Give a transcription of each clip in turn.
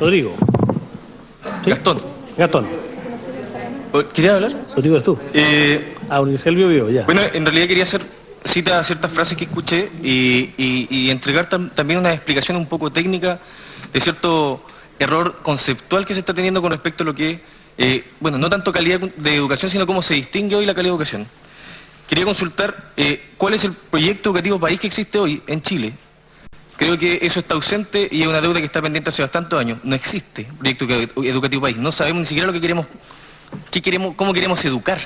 Rodrigo. ¿Sí? Gastón. Gastón. ¿Querías hablar? Rodrigo eres tú. Universidad del Biobío, ya. Bueno, en realidad quería hacer cita a ciertas frases que escuché y entregar también una explicación un poco técnica de cierto error conceptual que se está teniendo con respecto a lo que, bueno, no tanto calidad de educación, sino cómo se distingue hoy la calidad de educación. Quería consultar cuál es el proyecto educativo país que existe hoy en Chile. Creo que eso está ausente y es una deuda que está pendiente hace bastantes años. No existe proyecto educativo país. No sabemos ni siquiera lo que queremos, cómo queremos educar.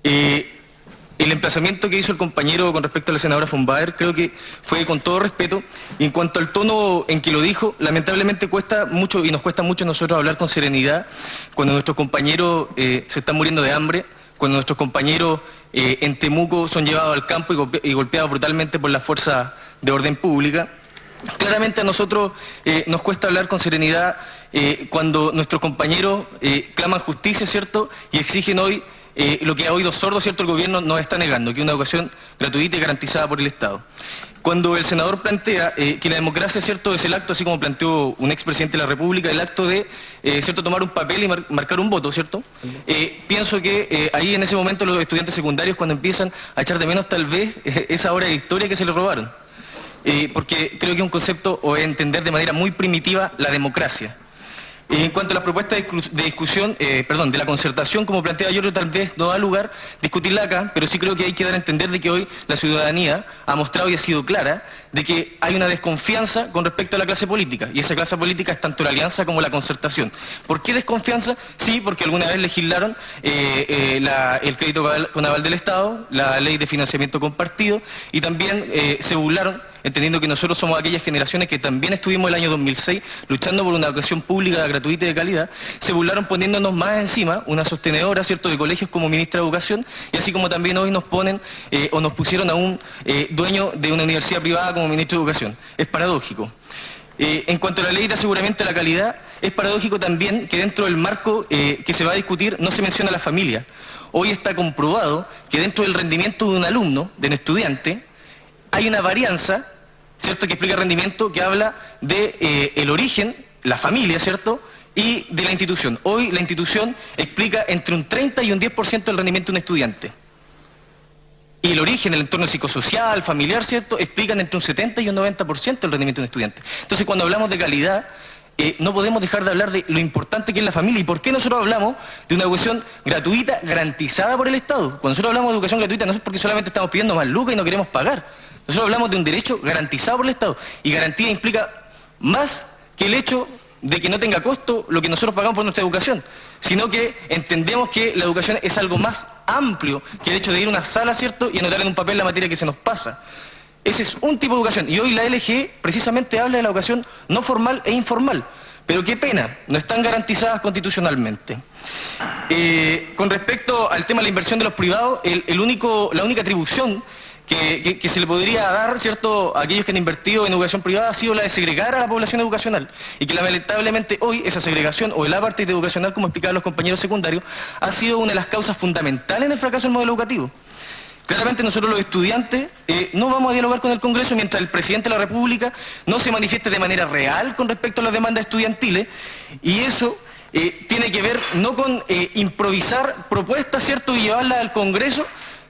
El emplazamiento que hizo el compañero con respecto a la senadora von Baer creo que fue con todo respeto, y en cuanto al tono en que lo dijo, lamentablemente cuesta mucho y nos cuesta mucho a nosotros hablar con serenidad cuando nuestros compañeros se están muriendo de hambre, cuando nuestros compañeros en Temuco son llevados al campo y golpeados brutalmente por las fuerzas de orden pública. Claramente a nosotros nos cuesta hablar con serenidad cuando nuestros compañeros claman justicia, ¿cierto? Y exigen hoy lo que a oídos sordos, ¿cierto?, el gobierno nos está negando, que es una educación gratuita y garantizada por el Estado. Cuando el senador plantea que la democracia, ¿cierto?, es el acto, así como planteó un expresidente de la República, el acto de, ¿cierto?, tomar un papel y marcar un voto, ¿cierto? Pienso que ahí en ese momento los estudiantes secundarios, cuando empiezan a echar de menos tal vez esa hora de historia que se les robaron. Porque creo que es un concepto o entender de manera muy primitiva la democracia. En cuanto a las propuestas de discusión, de la concertación, como plantea yo, tal vez no da lugar discutirla acá, pero sí creo que hay que dar a entender de que hoy la ciudadanía ha mostrado y ha sido clara de que hay una desconfianza con respecto a la clase política, y esa clase política es tanto la alianza como la concertación. ¿Por qué desconfianza? Sí, porque alguna vez legislaron el crédito con aval del Estado, la ley de financiamiento compartido, y también se burlaron, entendiendo que nosotros somos aquellas generaciones que también estuvimos el año 2006 luchando por una educación pública gratuita y de calidad, se burlaron poniéndonos más encima una sostenedora, ¿cierto?, de colegios como ministra de Educación, y así como también hoy nos ponen o nos pusieron a un dueño de una universidad privada como ministro de Educación. Es paradójico. En cuanto a la ley de aseguramiento de la calidad, es paradójico también que dentro del marco que se va a discutir no se menciona a la familia. Hoy está comprobado que dentro del rendimiento de un alumno, de un estudiante, hay una varianza, ¿cierto?, que explica rendimiento, que habla de el origen, la familia, ¿cierto?, y de la institución. Hoy la institución explica entre un 30 y un 10% del rendimiento de un estudiante. Y el origen, el entorno psicosocial, familiar, ¿cierto?, explican entre un 70 y un 90% del rendimiento de un estudiante. Entonces, cuando hablamos de calidad, no podemos dejar de hablar de lo importante que es la familia. ¿Y por qué nosotros hablamos de una educación gratuita garantizada por el Estado? Cuando nosotros hablamos de educación gratuita no es porque solamente estamos pidiendo más lucas y no queremos pagar. Nosotros hablamos de un derecho garantizado por el Estado. Y garantía implica más que el hecho de que no tenga costo lo que nosotros pagamos por nuestra educación, sino que entendemos que la educación es algo más amplio que el hecho de ir a una sala, ¿cierto?, y anotar en un papel la materia que se nos pasa. Ese es un tipo de educación, y hoy la LGE precisamente habla de la educación no formal e informal, pero qué pena, no están garantizadas constitucionalmente. Con respecto al tema de la inversión de los privados, la única atribución que se le podría dar, ¿cierto?, a aquellos que han invertido en educación privada ha sido la de segregar a la población educacional, y que lamentablemente hoy esa segregación o el apartheid educacional, como explicaban los compañeros secundarios, ha sido una de las causas fundamentales del fracaso del modelo educativo. Claramente nosotros los estudiantes no vamos a dialogar con el Congreso mientras el presidente de la República no se manifieste de manera real con respecto a las demandas estudiantiles, y eso tiene que ver no con improvisar propuestas, ¿cierto?, y llevarlas al Congreso,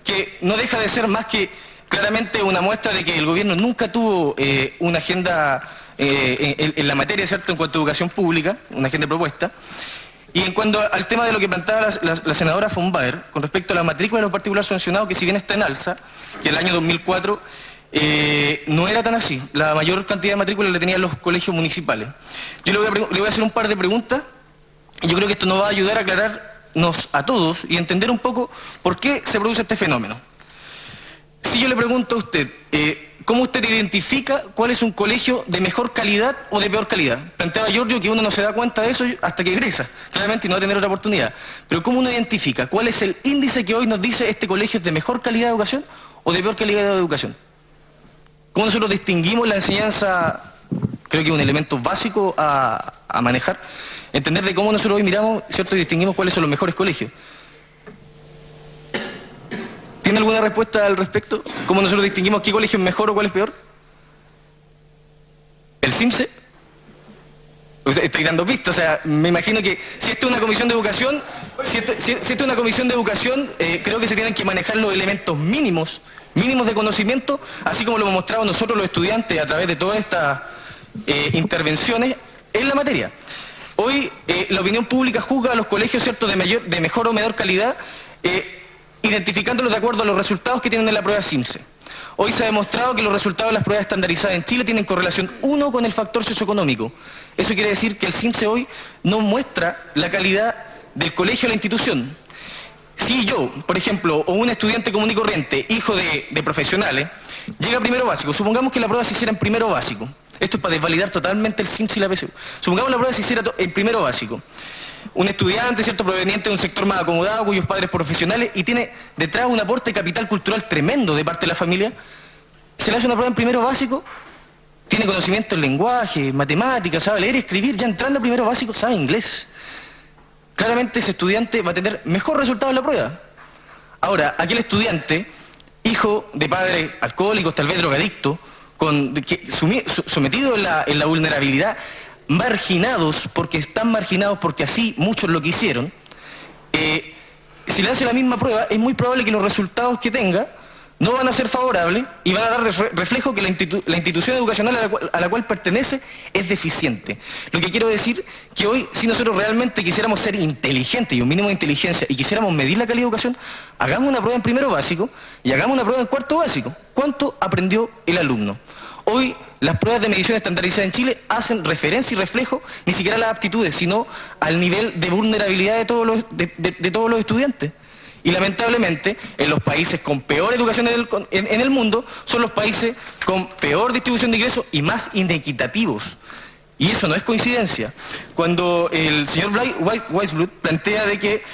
que no deja de ser más que claramente una muestra de que el gobierno nunca tuvo una agenda en la materia, ¿cierto?, en cuanto a educación pública, una agenda propuesta. Y en cuanto al tema de lo que planteaba la senadora von Baer, con respecto a la matrícula de los particulares sancionados, que si bien está en alza, que el año 2004 no era tan así. La mayor cantidad de matrículas la tenían los colegios municipales. Yo le voy a hacer un par de preguntas, y yo creo que esto nos va a ayudar a aclararnos a todos y entender un poco por qué se produce este fenómeno. Si yo le pregunto a usted, ¿cómo usted identifica cuál es un colegio de mejor calidad o de peor calidad? Planteaba Giorgio que uno no se da cuenta de eso hasta que egresa, claramente, y no va a tener otra oportunidad. Pero ¿cómo uno identifica cuál es el índice que hoy nos dice este colegio es de mejor calidad de educación o de peor calidad de educación? ¿Cómo nosotros distinguimos la enseñanza? Creo que es un elemento básico a manejar, entender de cómo nosotros hoy miramos, ¿cierto?, y distinguimos cuáles son los mejores colegios. ¿Tiene alguna respuesta al respecto? ¿Cómo nosotros distinguimos qué colegio es mejor o cuál es peor? ¿El CIMSE? O sea, estoy dando pistas, o sea, me imagino que si esto es una comisión de educación, si esto es una comisión de educación, creo que se tienen que manejar los elementos mínimos de conocimiento, así como lo hemos mostrado nosotros los estudiantes a través de todas estas intervenciones en la materia. Hoy la opinión pública juzga a los colegios, ¿cierto?, de mejor o menor calidad, identificándolos de acuerdo a los resultados que tienen en la prueba CIMSE. Hoy se ha demostrado que los resultados de las pruebas estandarizadas en Chile tienen correlación 1 con el factor socioeconómico. Eso quiere decir que el CIMSE hoy no muestra la calidad del colegio o la institución. Si yo, por ejemplo, o un estudiante común y corriente, hijo de profesionales, llega a primero básico, supongamos que la prueba se hiciera en primero básico. Esto es para desvalidar totalmente el CIMSE y la PSU. Supongamos la prueba se hiciera en primero básico. Un estudiante, ¿cierto?, proveniente de un sector más acomodado, cuyos padres profesionales, y tiene detrás un aporte de capital cultural tremendo de parte de la familia, se le hace una prueba en primero básico, tiene conocimiento en lenguaje, matemáticas, sabe leer y escribir, ya entrando a primero básico sabe inglés. Claramente ese estudiante va a tener mejor resultado en la prueba. Ahora, aquel estudiante, hijo de padres alcohólicos, tal vez drogadictos, sometido en la vulnerabilidad, marginados porque así muchos lo quisieron, si le hace la misma prueba es muy probable que los resultados que tenga no van a ser favorables y van a dar reflejo que la institución educacional a la cual pertenece es deficiente. Lo que quiero decir que hoy, si nosotros realmente quisiéramos ser inteligentes y un mínimo de inteligencia y quisiéramos medir la calidad de educación, hagamos una prueba en primero básico y hagamos una prueba en cuarto básico. ¿Cuánto aprendió el alumno? Hoy las pruebas de medición estandarizadas en Chile hacen referencia y reflejo ni siquiera a las aptitudes, sino al nivel de vulnerabilidad de todos los estudiantes. Y lamentablemente, en los países con peor educación en el mundo, son los países con peor distribución de ingresos y más inequitativos. Y eso no es coincidencia. Cuando el señor Weisblut plantea de que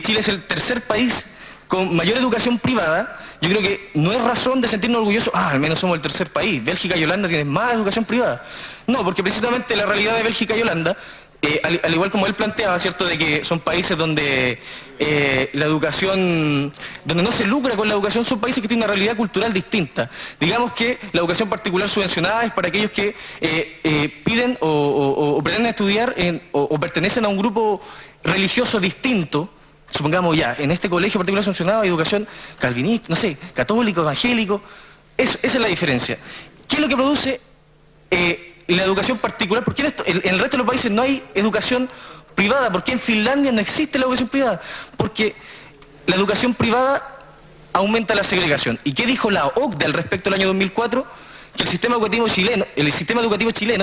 Chile es el tercer país con mayor educación privada, yo creo que no es razón de sentirnos orgullosos, al menos somos el tercer país, Bélgica y Holanda tienen más educación privada. No, porque precisamente la realidad de Bélgica y Holanda, al igual como él planteaba, ¿cierto?, de que son países donde la educación, donde no se lucra con la educación, son países que tienen una realidad cultural distinta. Digamos que la educación particular subvencionada es para aquellos que piden o pretenden estudiar o pertenecen a un grupo religioso distinto. Supongamos ya, en este colegio particular subvencionado hay educación calvinista, no sé, católico, evangélico. Esa es la diferencia. ¿Qué es lo que produce la educación particular? ¿Por qué en el resto de los países no hay educación privada? ¿Por qué en Finlandia no existe la educación privada? Porque la educación privada aumenta la segregación. ¿Y qué dijo la OCDE al respecto del año 2004? Que el sistema educativo chileno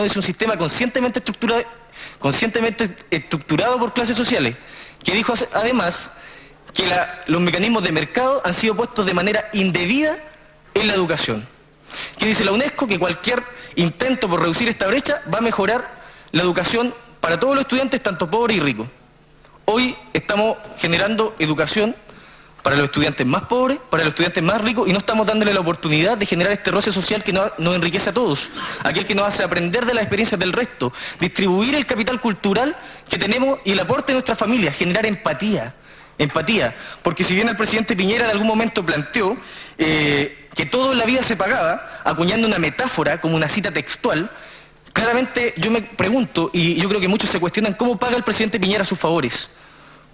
es un sistema conscientemente estructurado por clases sociales, que dijo además que los mecanismos de mercado han sido puestos de manera indebida en la educación. Que dice la UNESCO que cualquier intento por reducir esta brecha va a mejorar la educación para todos los estudiantes, tanto pobres y ricos. Hoy estamos generando educación para los estudiantes más pobres, para los estudiantes más ricos, y no estamos dándole la oportunidad de generar este roce social que nos enriquece a todos, aquel que nos hace aprender de las experiencias del resto, distribuir el capital cultural que tenemos y el aporte de nuestras familias, generar empatía, porque si bien el presidente Piñera en algún momento planteó que todo en la vida se pagaba, acuñando una metáfora como una cita textual, claramente yo me pregunto, y yo creo que muchos se cuestionan, ¿cómo paga el presidente Piñera sus favores?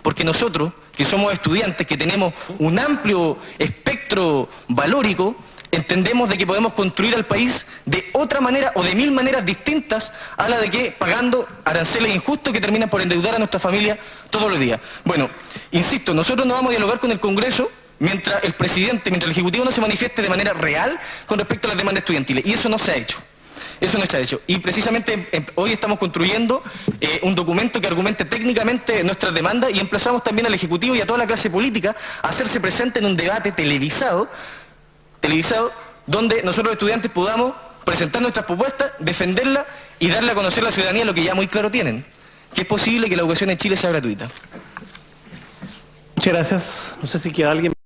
Porque nosotros, que somos estudiantes, que tenemos un amplio espectro valórico, entendemos de que podemos construir al país de otra manera o de 1000 maneras distintas a la de que pagando aranceles injustos que terminan por endeudar a nuestra familia todos los días. Bueno, insisto, nosotros no vamos a dialogar con el Congreso mientras el presidente, mientras el Ejecutivo no se manifieste de manera real con respecto a las demandas estudiantiles. Y eso no se ha hecho. Eso no se ha hecho. Y precisamente hoy estamos construyendo un documento que argumente técnicamente nuestras demandas y emplazamos también al Ejecutivo y a toda la clase política a hacerse presente en un debate televisado, donde nosotros los estudiantes podamos presentar nuestras propuestas, defenderlas y darle a conocer a la ciudadanía lo que ya muy claro tienen, que es posible que la educación en Chile sea gratuita. Muchas gracias. No sé si queda alguien.